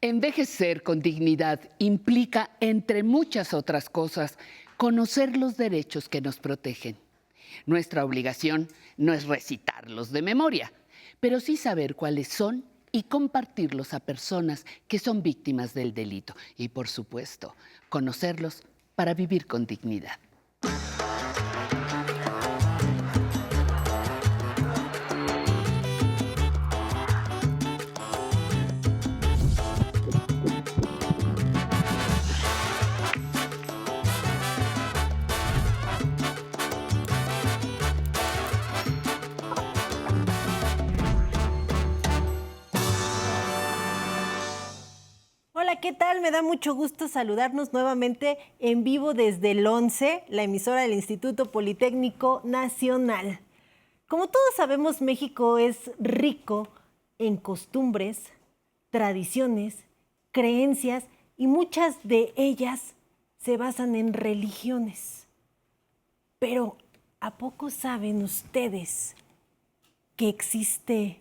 Envejecer con dignidad implica, entre muchas otras cosas, conocer los derechos que nos protegen. Nuestra obligación no es recitarlos de memoria, pero sí saber cuáles son y compartirlos a personas que son víctimas del delito. Y, por supuesto, conocerlos para vivir con dignidad. Hola, ¿qué tal? Me da mucho gusto saludarnos nuevamente en vivo desde el 11, la emisora del Instituto Politécnico Nacional. Como todos sabemos, México es rico en costumbres, tradiciones, creencias y muchas de ellas se basan en religiones. Pero, ¿a poco saben ustedes que existe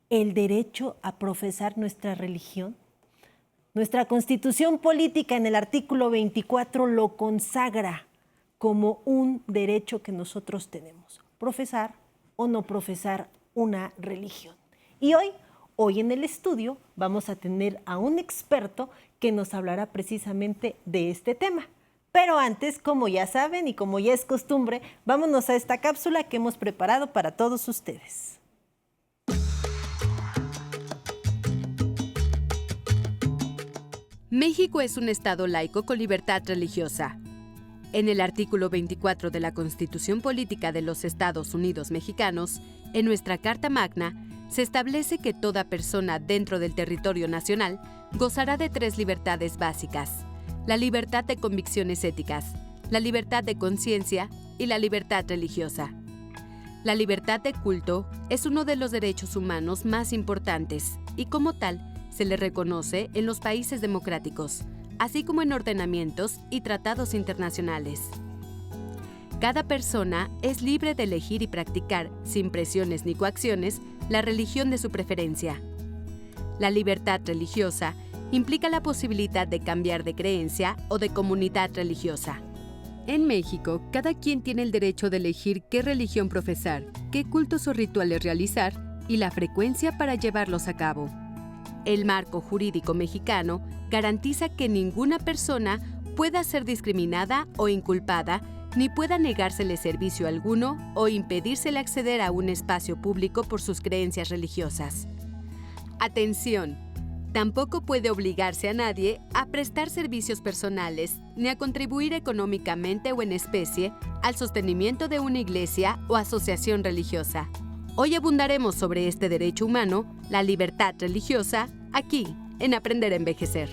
el derecho a profesar nuestra religión? Nuestra Constitución Política en el artículo 24 lo consagra como un derecho que nosotros tenemos, profesar o no profesar una religión. Y hoy en el estudio vamos a tener a un experto que nos hablará precisamente de este tema. Pero antes, como ya saben y como ya es costumbre, vámonos a esta cápsula que hemos preparado para todos ustedes. México es un estado laico con libertad religiosa. En el artículo 24 de la Constitución Política de los Estados Unidos Mexicanos, en nuestra Carta Magna, se establece que toda persona dentro del territorio nacional gozará de 3 libertades básicas: la libertad de convicciones éticas, la libertad de conciencia y la libertad religiosa. La libertad de culto es uno de los derechos humanos más importantes y, como tal, se le reconoce en los países democráticos, así como en ordenamientos y tratados internacionales. Cada persona es libre de elegir y practicar, sin presiones ni coacciones, la religión de su preferencia. La libertad religiosa implica la posibilidad de cambiar de creencia o de comunidad religiosa. En México, cada quien tiene el derecho de elegir qué religión profesar, qué cultos o rituales realizar y la frecuencia para llevarlos a cabo. El marco jurídico mexicano garantiza que ninguna persona pueda ser discriminada o inculpada, ni pueda negársele servicio alguno o impedírsele acceder a un espacio público por sus creencias religiosas. Atención: tampoco puede obligarse a nadie a prestar servicios personales ni a contribuir económicamente o en especie al sostenimiento de una iglesia o asociación religiosa. Hoy abundaremos sobre este derecho humano, la libertad religiosa, aquí, en Aprender a Envejecer.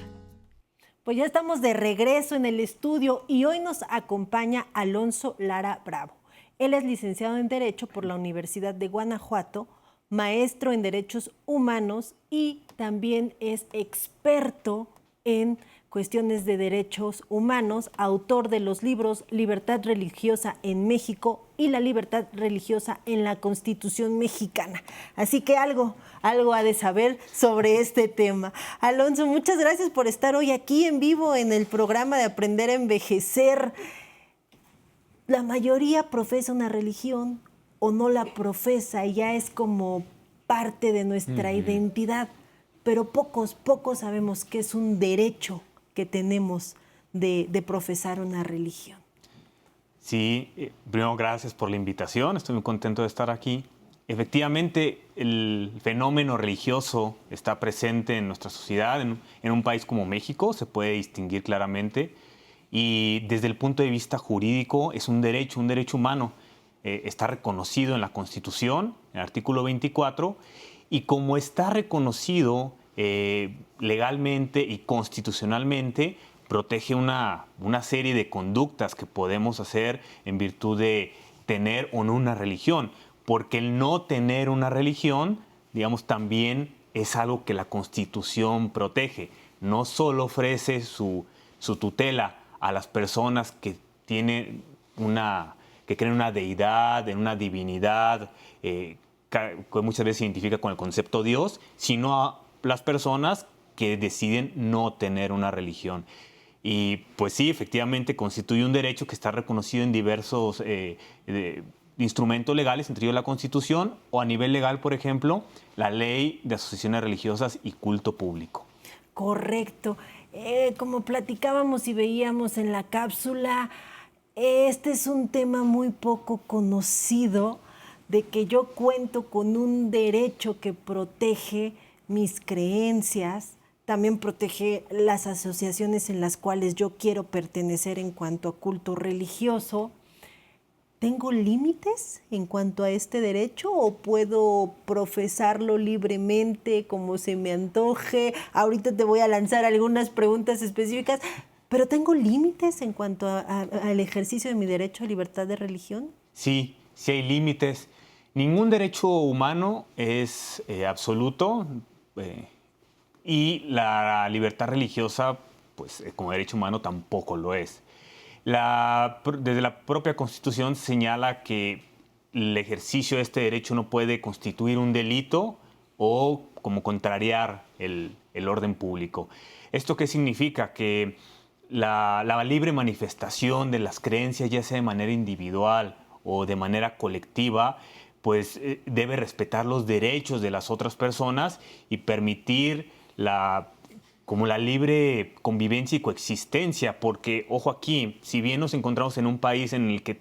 Pues ya estamos de regreso en el estudio y hoy nos acompaña Alonso Lara Bravo. Él es licenciado en Derecho por la Universidad de Guanajuato, maestro en Derechos Humanos y también es experto en cuestiones de derechos humanos, autor de los libros Libertad Religiosa en México y La Libertad Religiosa en la Constitución Mexicana. Así que algo ha de saber sobre este tema. Alonso, muchas gracias por estar hoy aquí en vivo en el programa de Aprender a Envejecer. La mayoría profesa una religión o no la profesa y ya es como parte de nuestra identidad, pero pocos sabemos que es un derecho que tenemos de profesar una religión. Sí, primero gracias por la invitación, estoy muy contento de estar aquí. Efectivamente, el fenómeno religioso está presente en nuestra sociedad, en un país como México, se puede distinguir claramente, y desde el punto de vista jurídico es un derecho humano. Está reconocido en la Constitución, en el artículo 24, y como está reconocido legalmente y constitucionalmente, protege una serie de conductas que podemos hacer en virtud de tener o no una religión, porque el no tener una religión, digamos, también es algo que la Constitución protege. No solo ofrece su tutela a las personas que creen en una deidad, en una divinidad, que muchas veces se identifica con el concepto Dios, sino a las personas que deciden no tener una religión. Y pues sí, efectivamente constituye un derecho que está reconocido en diversos instrumentos legales, entre ellos la Constitución, o a nivel legal, por ejemplo, la Ley de Asociaciones Religiosas y Culto Público. Correcto. Como platicábamos y veíamos en la cápsula, este es un tema muy poco conocido, de que yo cuento con un derecho que protege mis creencias, también protege las asociaciones en las cuales yo quiero pertenecer en cuanto a culto religioso. ¿Tengo límites en cuanto a este derecho o puedo profesarlo libremente como se me antoje? Ahorita te voy a lanzar algunas preguntas específicas, pero ¿tengo límites en cuanto al ejercicio de mi derecho a libertad de religión? Sí, sí hay límites. Ningún derecho humano es absoluto y la libertad religiosa, pues como derecho humano tampoco lo es. Desde la propia Constitución señala que el ejercicio de este derecho no puede constituir un delito o como contrariar el orden público. ¿Esto qué significa? Que la libre manifestación de las creencias, ya sea de manera individual o de manera colectiva, pues debe respetar los derechos de las otras personas y permitir como la libre convivencia y coexistencia, porque, ojo aquí, si bien nos encontramos en un país en el que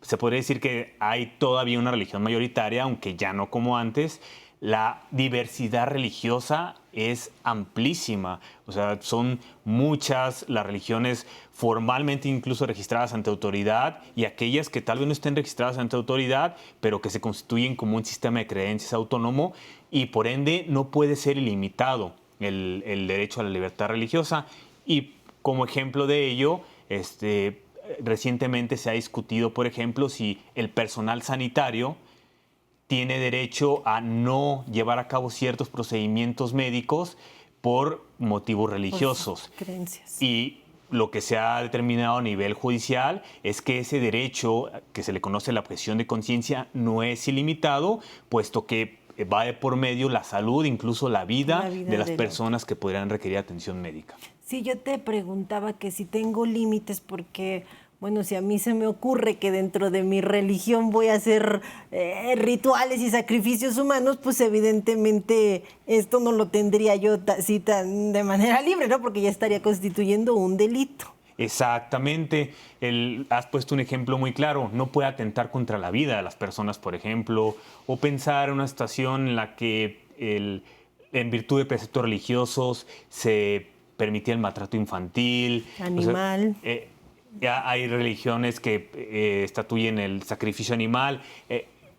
se podría decir que hay todavía una religión mayoritaria, aunque ya no como antes, la diversidad religiosa es amplísima. O sea, son muchas las religiones formalmente incluso registradas ante autoridad y aquellas que tal vez no estén registradas ante autoridad, pero que se constituyen como un sistema de creencias autónomo y por ende no puede ser ilimitado el derecho a la libertad religiosa. Y como ejemplo de ello, recientemente se ha discutido, por ejemplo, si el personal sanitario tiene derecho a no llevar a cabo ciertos procedimientos médicos por motivos religiosos. Por creencias. Y lo que se ha determinado a nivel judicial es que ese derecho, que se le conoce la objeción de conciencia, no es ilimitado, puesto que va de por medio la salud, incluso la vida de las personas que podrían requerir atención médica. Sí, yo te preguntaba que si tengo límites porque, bueno, si a mí se me ocurre que dentro de mi religión voy a hacer rituales y sacrificios humanos, pues evidentemente esto no lo tendría yo así tan de manera libre, ¿no? Porque ya estaría constituyendo un delito. Exactamente. Has puesto un ejemplo muy claro. No puede atentar contra la vida de las personas, por ejemplo, o pensar en una situación en la que en virtud de preceptos religiosos se permitía el maltrato infantil. Animal. O sea, ya hay religiones que estatuyen el sacrificio animal.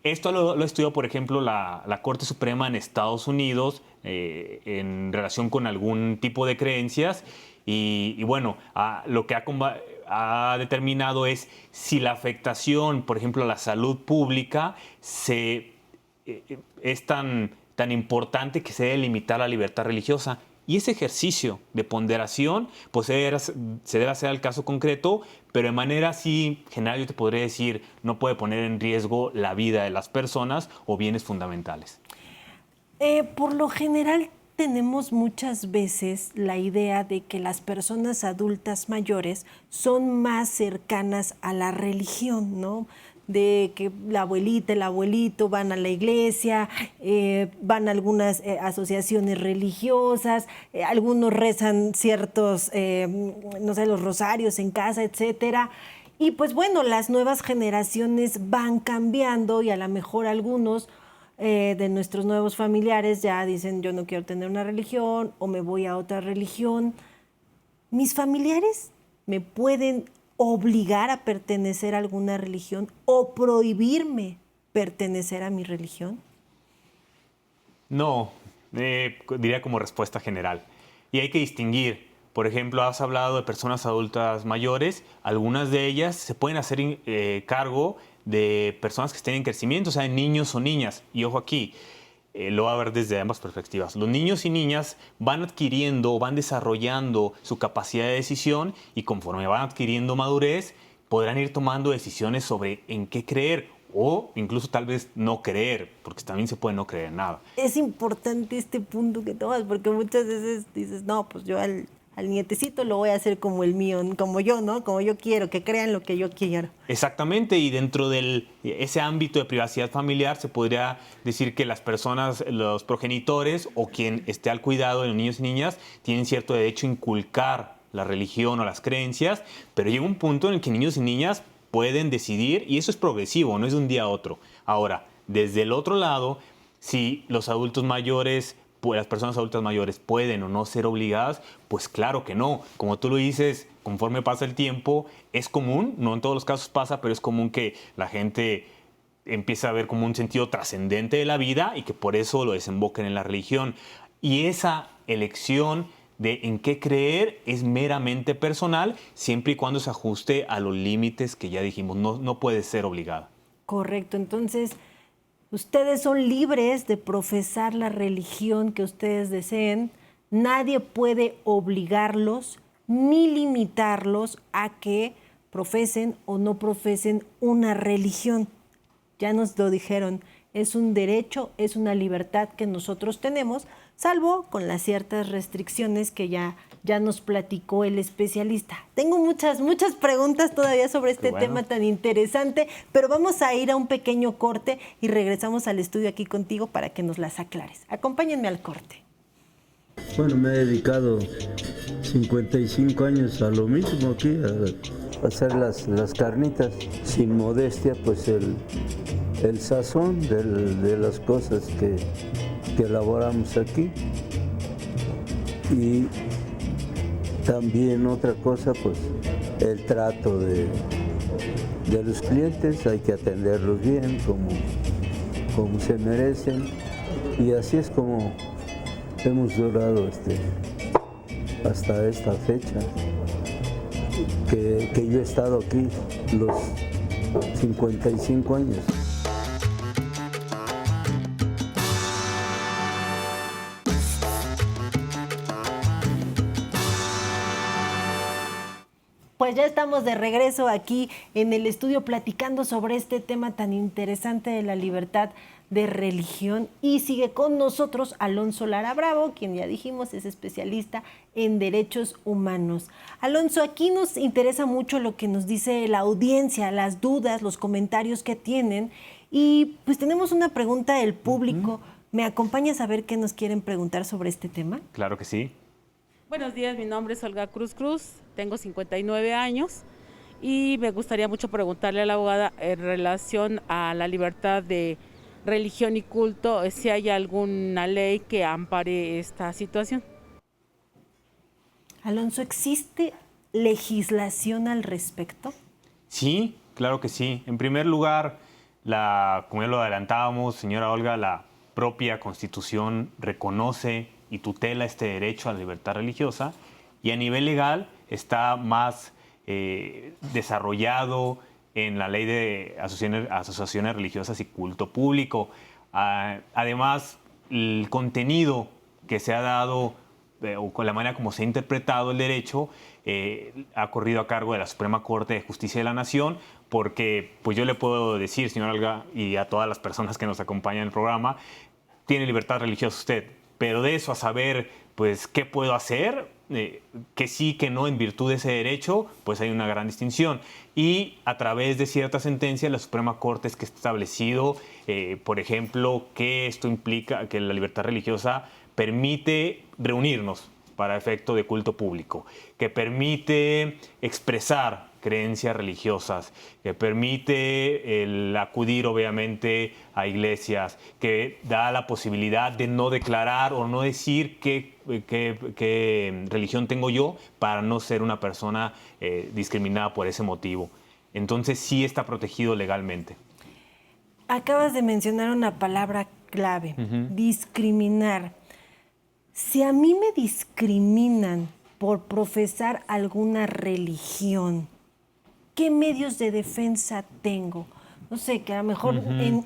Esto lo estudió, por ejemplo, la Corte Suprema en Estados Unidos en relación con algún tipo de creencias. Y bueno, lo que ha determinado es si la afectación, por ejemplo, a la salud pública es tan importante que se debe limitar la libertad religiosa. Y ese ejercicio de ponderación pues se debe hacer al caso concreto, pero de manera así general yo te podría decir, no puede poner en riesgo la vida de las personas o bienes fundamentales. Por lo general tenemos muchas veces la idea de que las personas adultas mayores son más cercanas a la religión, ¿no? De que la abuelita, el abuelito van a la iglesia, van a algunas asociaciones religiosas, algunos rezan ciertos, no sé, los rosarios en casa, etcétera. Y pues bueno, las nuevas generaciones van cambiando y a lo mejor algunos de nuestros nuevos familiares ya dicen yo no quiero tener una religión o me voy a otra religión. ¿Mis familiares me pueden obligar a pertenecer a alguna religión o prohibirme pertenecer a mi religión? No, diría como respuesta general. Y hay que distinguir. Por ejemplo, has hablado de personas adultas mayores. Algunas de ellas se pueden hacer cargo de personas que estén en crecimiento, o sea, niños o niñas. Y ojo aquí, lo va a ver desde ambas perspectivas. Los niños y niñas van adquiriendo, van desarrollando su capacidad de decisión y conforme van adquiriendo madurez, podrán ir tomando decisiones sobre en qué creer o incluso tal vez no creer, porque también se puede no creer en nada. Es importante este punto que tomas, porque muchas veces dices, no, pues yo al nietecito lo voy a hacer como el mío, como yo, ¿no? Como yo quiero, que crean lo que yo quiero. Exactamente, y dentro de ese ámbito de privacidad familiar se podría decir que las personas, los progenitores o quien esté al cuidado de los niños y niñas tienen cierto derecho a inculcar la religión o las creencias, pero llega un punto en el que niños y niñas pueden decidir, y eso es progresivo, no es de un día a otro. Ahora, desde el otro lado, si los adultos mayores, pues las personas adultas mayores pueden o no ser obligadas, pues claro que no. Como tú lo dices, conforme pasa el tiempo, es común, no en todos los casos pasa, pero es común que la gente empiece a ver como un sentido trascendente de la vida y que por eso lo desemboquen en la religión. Y esa elección de en qué creer es meramente personal, siempre y cuando se ajuste a los límites que ya dijimos, no puede ser obligada. Correcto, entonces ustedes son libres de profesar la religión que ustedes deseen, nadie puede obligarlos ni limitarlos a que profesen o no profesen una religión. Ya nos lo dijeron, es un derecho, es una libertad que nosotros tenemos, salvo con las ciertas restricciones que ya nos platicó el especialista. Tengo muchas preguntas todavía sobre este tema tan interesante, pero vamos a ir a un pequeño corte y regresamos al estudio aquí contigo para que nos las aclares. Acompáñenme al corte. Bueno, me he dedicado 55 años a lo mismo aquí, a hacer las carnitas. Sin modestia, pues el sazón de las cosas que elaboramos aquí. Y también otra cosa, pues el trato de los clientes, hay que atenderlos bien, como se merecen. Y así es como hemos durado hasta esta fecha, que yo he estado aquí los 55 años. Pues ya estamos de regreso aquí en el estudio platicando sobre este tema tan interesante de la libertad de religión, y sigue con nosotros Alonso Lara Bravo, quien ya dijimos es especialista en derechos humanos. Alonso, aquí nos interesa mucho lo que nos dice la audiencia, las dudas, los comentarios que tienen, y pues tenemos una pregunta del público. ¿Me acompañas a ver qué nos quieren preguntar sobre este tema? Claro que sí. Buenos días, mi nombre es Olga Cruz, tengo 59 años y me gustaría mucho preguntarle a la abogada en relación a la libertad de religión y culto, si hay alguna ley que ampare esta situación. Alonso, ¿existe legislación al respecto? Sí, claro que sí. En primer lugar, como ya lo adelantábamos, señora Olga, la propia Constitución reconoce y tutela este derecho a la libertad religiosa, y a nivel legal está más desarrollado en la Ley de Asociaciones Religiosas y Culto Público. Además, el contenido que se ha dado o con la manera como se ha interpretado el derecho ha corrido a cargo de la Suprema Corte de Justicia de la Nación, porque pues yo le puedo decir, señor Olga, y a todas las personas que nos acompañan en el programa, tiene libertad religiosa usted, pero de eso a saber pues qué puedo hacer, que sí, que no, en virtud de ese derecho, pues hay una gran distinción. Y a través de ciertas sentencias, la Suprema Corte es que está establecido, por ejemplo, que esto implica que la libertad religiosa permite reunirnos para efecto de culto público, que permite expresar creencias religiosas, que permite el acudir obviamente a iglesias, que da la posibilidad de no declarar o no decir qué religión tengo yo para no ser una persona discriminada por ese motivo. Entonces sí está protegido legalmente. Acabas de mencionar una palabra clave, discriminar. Si a mí me discriminan por profesar alguna religión, ¿qué medios de defensa tengo? no sé, que a lo mejor en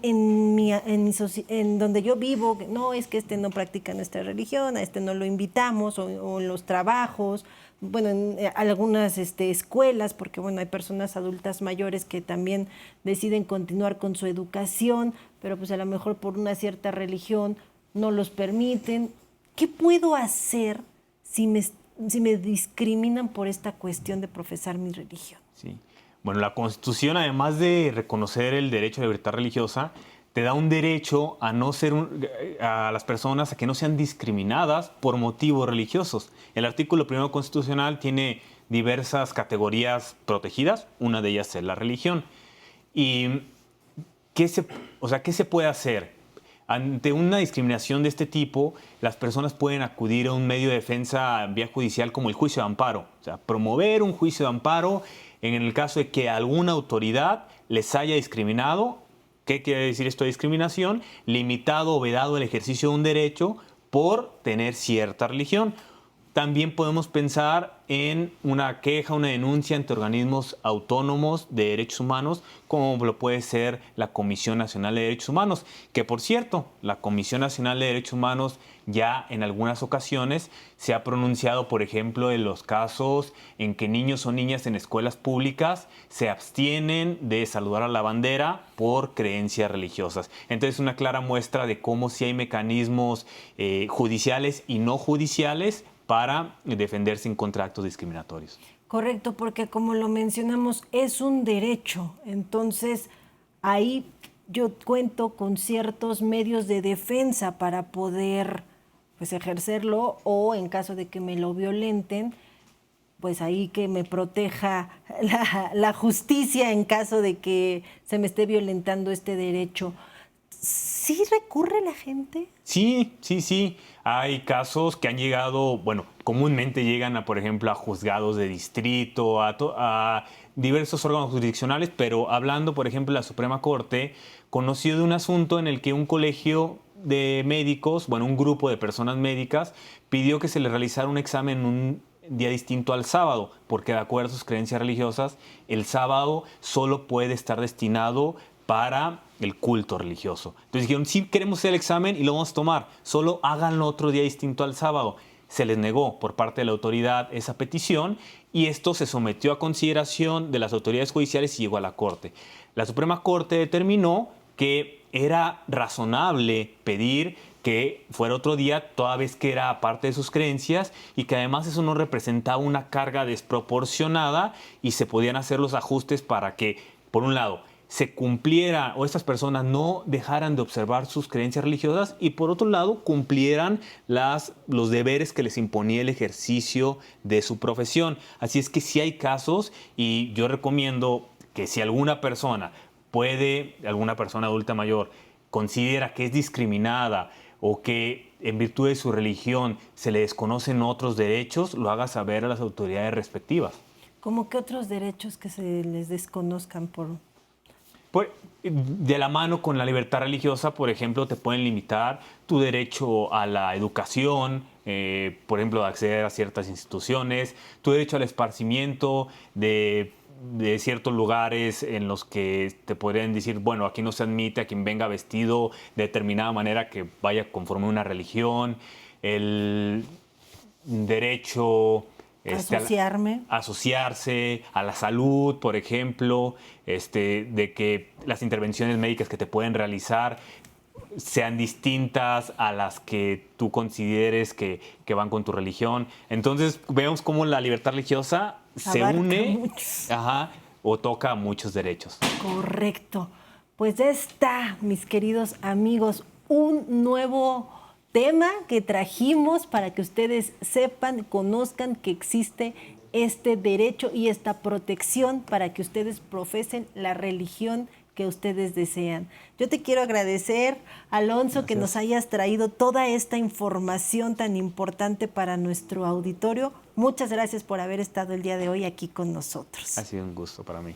donde yo vivo, no, es que este no practica nuestra religión, a este no lo invitamos, o en los trabajos, bueno, en algunas escuelas, porque bueno, hay personas adultas mayores que también deciden continuar con su educación, pero pues a lo mejor por una cierta religión no los permiten. ¿Qué puedo hacer si me discriminan por esta cuestión de profesar mi religión? Sí. Bueno, la Constitución, además de reconocer el derecho a la libertad religiosa, te da un derecho a no ser a las personas a que no sean discriminadas por motivos religiosos. El artículo 1 constitucional tiene diversas categorías protegidas, una de ellas es la religión. ¿Y qué se puede hacer? Ante una discriminación de este tipo, las personas pueden acudir a un medio de defensa vía judicial como el juicio de amparo. O sea, promover un juicio de amparo en el caso de que alguna autoridad les haya discriminado. ¿Qué quiere decir esto de discriminación? Limitado o vedado el ejercicio de un derecho por tener cierta religión. También podemos pensar en una queja, una denuncia ante organismos autónomos de derechos humanos, como lo puede ser la Comisión Nacional de Derechos Humanos, que por cierto, la Comisión Nacional de Derechos Humanos ya en algunas ocasiones se ha pronunciado, por ejemplo, en los casos en que niños o niñas en escuelas públicas se abstienen de saludar a la bandera por creencias religiosas. Entonces, una clara muestra de cómo sí hay mecanismos judiciales y no judiciales para defenderse en contra de actos discriminatorios. Correcto, porque como lo mencionamos, es un derecho. Entonces, ahí yo cuento con ciertos medios de defensa para poder pues, ejercerlo, o en caso de que me lo violenten, pues ahí que me proteja la justicia en caso de que se me esté violentando este derecho. ¿Sí recurre la gente? Sí. Hay casos que han llegado, bueno, comúnmente llegan a, por ejemplo, a juzgados de distrito, a diversos órganos jurisdiccionales, pero hablando, por ejemplo, de la Suprema Corte, conoció de un asunto en el que un colegio de médicos, bueno, un grupo de personas médicas, pidió que se le realizara un examen un día distinto al sábado, porque de acuerdo a sus creencias religiosas, el sábado solo puede estar destinado para el culto religioso. Entonces dijeron, sí queremos hacer el examen y lo vamos a tomar, solo háganlo otro día distinto al sábado. Se les negó por parte de la autoridad esa petición y esto se sometió a consideración de las autoridades judiciales y llegó a la Corte. La Suprema Corte determinó que era razonable pedir que fuera otro día, toda vez que era parte de sus creencias y que además eso no representaba una carga desproporcionada y se podían hacer los ajustes para que, por un lado, se cumpliera o estas personas no dejaran de observar sus creencias religiosas y por otro lado cumplieran los deberes que les imponía el ejercicio de su profesión. Así es que sí hay casos y yo recomiendo que si alguna persona adulta mayor, considera que es discriminada o que en virtud de su religión se le desconocen otros derechos, lo haga saber a las autoridades respectivas. ¿Cómo que otros derechos que se les desconozcan por...? Pues, de la mano con la libertad religiosa, por ejemplo, te pueden limitar tu derecho a la educación, por ejemplo, de acceder a ciertas instituciones, tu derecho al esparcimiento de ciertos lugares en los que te podrían decir, bueno, aquí no se admite a quien venga vestido de determinada manera que vaya conforme a una religión, el derecho... asociarse a la salud, por ejemplo, de que las intervenciones médicas que te pueden realizar sean distintas a las que tú consideres que van con tu religión. Entonces vemos cómo la libertad religiosa se une o toca muchos derechos. Correcto. Pues ya está, mis queridos amigos, un nuevo tema que trajimos para que ustedes sepan, conozcan que existe este derecho y esta protección para que ustedes profesen la religión que ustedes desean. Yo te quiero agradecer, Alonso, gracias, que nos hayas traído toda esta información tan importante para nuestro auditorio. Muchas gracias por haber estado el día de hoy aquí con nosotros. Ha sido un gusto para mí.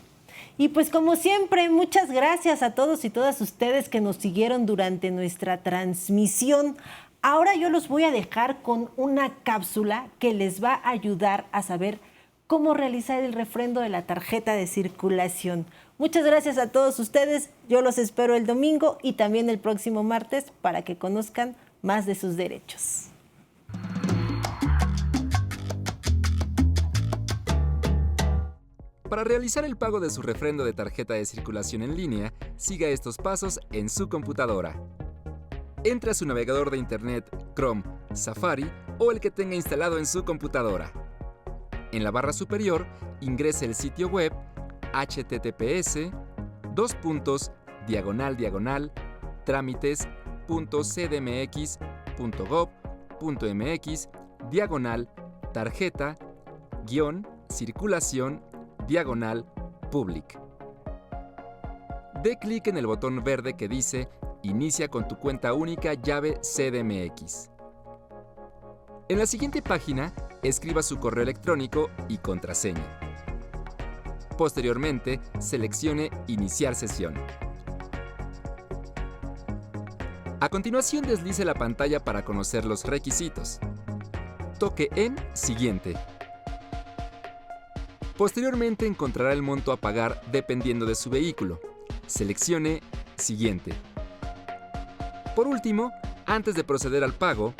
Y pues como siempre, muchas gracias a todos y todas ustedes que nos siguieron durante nuestra transmisión. Ahora yo los voy a dejar con una cápsula que les va a ayudar a saber cómo realizar el refrendo de la tarjeta de circulación. Muchas gracias a todos ustedes. Yo los espero el domingo y también el próximo martes para que conozcan más de sus derechos. Para realizar el pago de su refrendo de tarjeta de circulación en línea, siga estos pasos en su computadora. Entre a su navegador de Internet, Chrome, Safari o el que tenga instalado en su computadora. En la barra superior, ingrese el sitio web https://trámites.cdmx.gov.mx/tarjeta-circulación-public. Dé clic en el botón verde que dice Inicia con tu cuenta única llave CDMX. En la siguiente página, escriba su correo electrónico y contraseña. Posteriormente, seleccione Iniciar sesión. A continuación, deslice la pantalla para conocer los requisitos. Toque en Siguiente. Posteriormente encontrará el monto a pagar dependiendo de su vehículo. Seleccione Siguiente. Por último, antes de proceder al pago,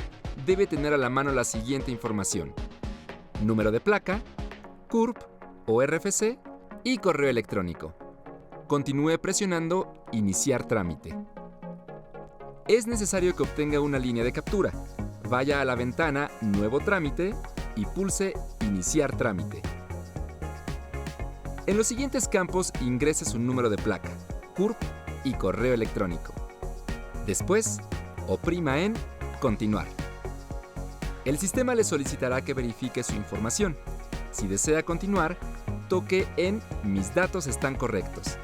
debe tener a la mano la siguiente información: número de placa, CURP o RFC y correo electrónico. Continúe presionando Iniciar trámite. Es necesario que obtenga una línea de captura. Vaya a la ventana Nuevo trámite y pulse Iniciar trámite. En los siguientes campos ingrese su número de placa, CURP y correo electrónico. Después, oprima en Continuar. El sistema le solicitará que verifique su información. Si desea continuar, toque en Mis datos están correctos.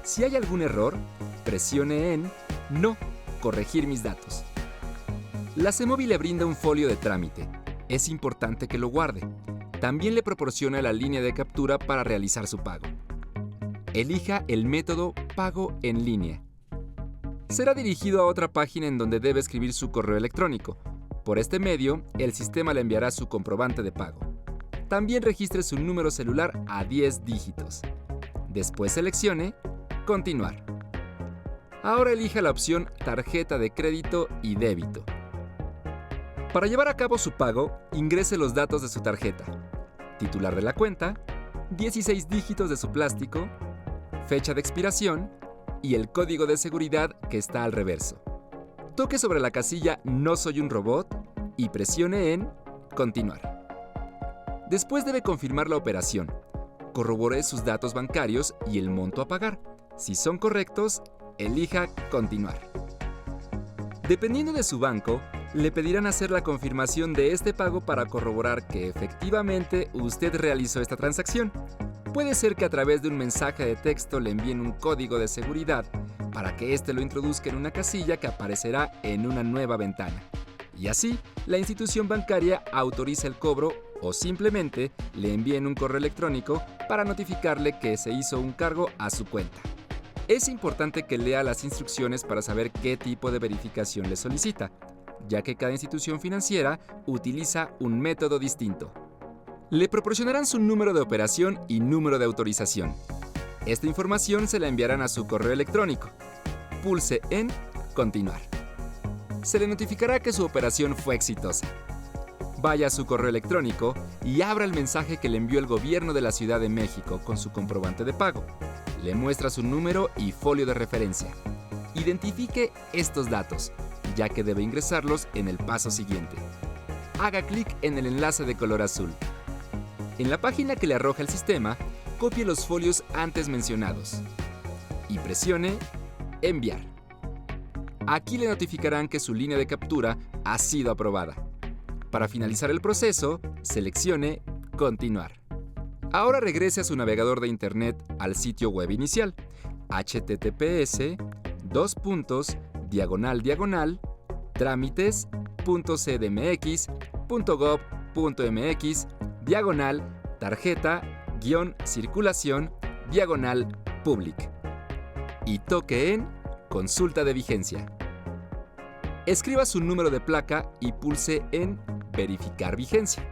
Si hay algún error, presione en No, corregir mis datos. La CEMOVI le brinda un folio de trámite. Es importante que lo guarde. También le proporciona la línea de captura para realizar su pago. Elija el método Pago en línea. Será dirigido a otra página en donde debe escribir su correo electrónico. Por este medio, el sistema le enviará su comprobante de pago. También registre su número celular a 10 dígitos. Después seleccione Continuar. Ahora elija la opción Tarjeta de crédito y débito. Para llevar a cabo su pago, ingrese los datos de su tarjeta: titular de la cuenta, 16 dígitos de su plástico, fecha de expiración y el código de seguridad que está al reverso. Toque sobre la casilla No soy un robot y presione en Continuar. Después debe confirmar la operación. Corrobore sus datos bancarios y el monto a pagar. Si son correctos, elija Continuar. Dependiendo de su banco, le pedirán hacer la confirmación de este pago para corroborar que efectivamente usted realizó esta transacción. Puede ser que a través de un mensaje de texto le envíen un código de seguridad para que éste lo introduzca en una casilla que aparecerá en una nueva ventana. Y así, la institución bancaria autoriza el cobro o simplemente le envíen un correo electrónico para notificarle que se hizo un cargo a su cuenta. Es importante que lea las instrucciones para saber qué tipo de verificación le solicita, ya que cada institución financiera utiliza un método distinto. Le proporcionarán su número de operación y número de autorización. Esta información se la enviarán a su correo electrónico. Pulse en Continuar. Se le notificará que su operación fue exitosa. Vaya a su correo electrónico y abra el mensaje que le envió el gobierno de la Ciudad de México con su comprobante de pago. Le muestra su número y folio de referencia. Identifique estos datos, ya que debe ingresarlos en el paso siguiente. Haga clic en el enlace de color azul. En la página que le arroja el sistema, copie los folios antes mencionados y presione Enviar. Aquí le notificarán que su línea de captura ha sido aprobada. Para finalizar el proceso, seleccione Continuar. Ahora regrese a su navegador de Internet al sitio web inicial, https://trámites.cdmx.gov.mx/tarjeta-circulación-public y toque en Consulta de vigencia. Escriba su número de placa y pulse en Verificar vigencia.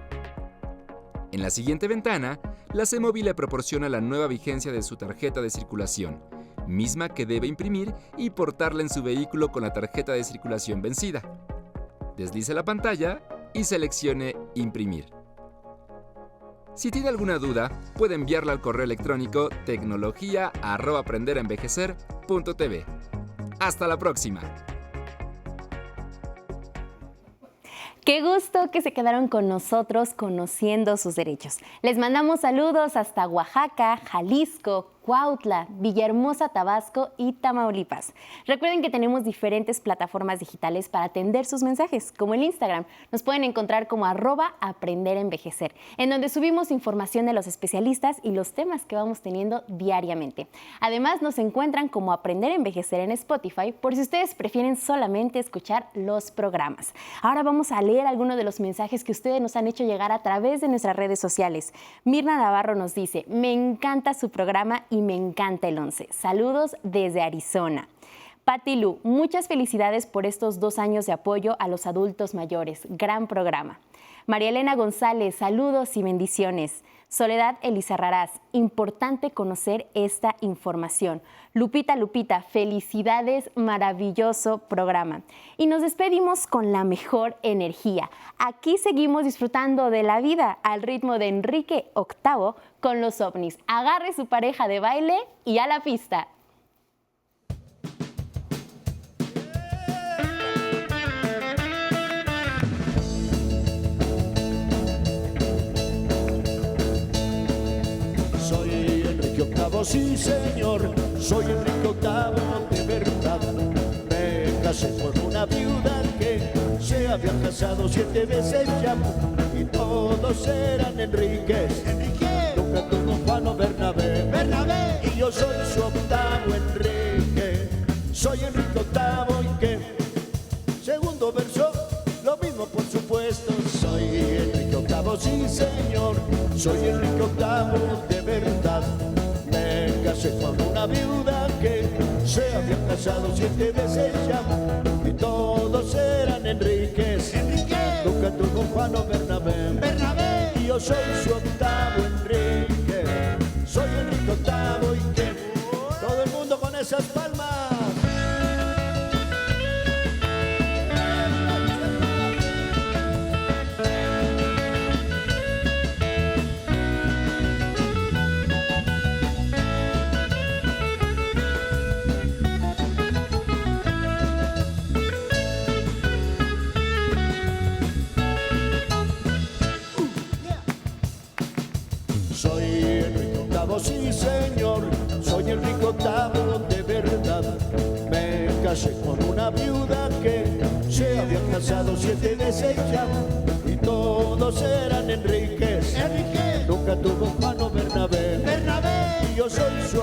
En la siguiente ventana, la CEMOVI le proporciona la nueva vigencia de su tarjeta de circulación, misma que debe imprimir y portarla en su vehículo con la tarjeta de circulación vencida. Deslice la pantalla y seleccione Imprimir. Si tiene alguna duda, puede enviarla al correo electrónico tecnología@aprenderenvejecer.tv. ¡Hasta la próxima! Qué gusto que se quedaron con nosotros conociendo sus derechos. Les mandamos saludos hasta Oaxaca, Jalisco, Cuautla, Villahermosa, Tabasco y Tamaulipas. Recuerden que tenemos diferentes plataformas digitales para atender sus mensajes, como el Instagram. Nos pueden encontrar como @aprenderenvejecer, en donde subimos información de los especialistas y los temas que vamos teniendo diariamente. Además, nos encuentran como Aprender a Envejecer en Spotify, por si ustedes prefieren solamente escuchar los programas. Ahora vamos a leer algunos de los mensajes que ustedes nos han hecho llegar a través de nuestras redes sociales. Mirna Navarro nos dice: me encanta su programa y me encanta el 11. Saludos desde Arizona. Patti Lu, muchas felicidades por estos 2 años de apoyo a los adultos mayores. Gran programa. María Elena González, saludos y bendiciones. Soledad Elizarrarás, importante conocer esta información. Lupita, felicidades, maravilloso programa. Y nos despedimos con la mejor energía. Aquí seguimos disfrutando de la vida al ritmo de Enrique VIII con los ovnis. Agarre su pareja de baile y a la pista. Sí, señor, soy Enrique VIII de verdad. Me casé con una viuda que se había casado 7 veces ya, y todos eran Enríquez. Nunca tuvo Juan o Bernabé. Y yo soy su octavo Enrique. Soy Enrique VIII y que segundo verso, lo mismo por supuesto. Soy Enrique VIII, sí, señor, soy Enrique VIII de verdad. Me casé con una viuda que se había casado 7 veces ya, y todos eran Enríquez. Nunca tuvo Juan o Bernabé. Y yo soy su octavo Enrique. Soy Enrique VIII y que todo el mundo con esas palmas. Sí, señor, soy Enrique VIII de verdad. Me casé con una viuda que se había casado 7 veces ya, y todos eran Enríquez. Nunca tuvo Juan o Bernabé. Y yo soy su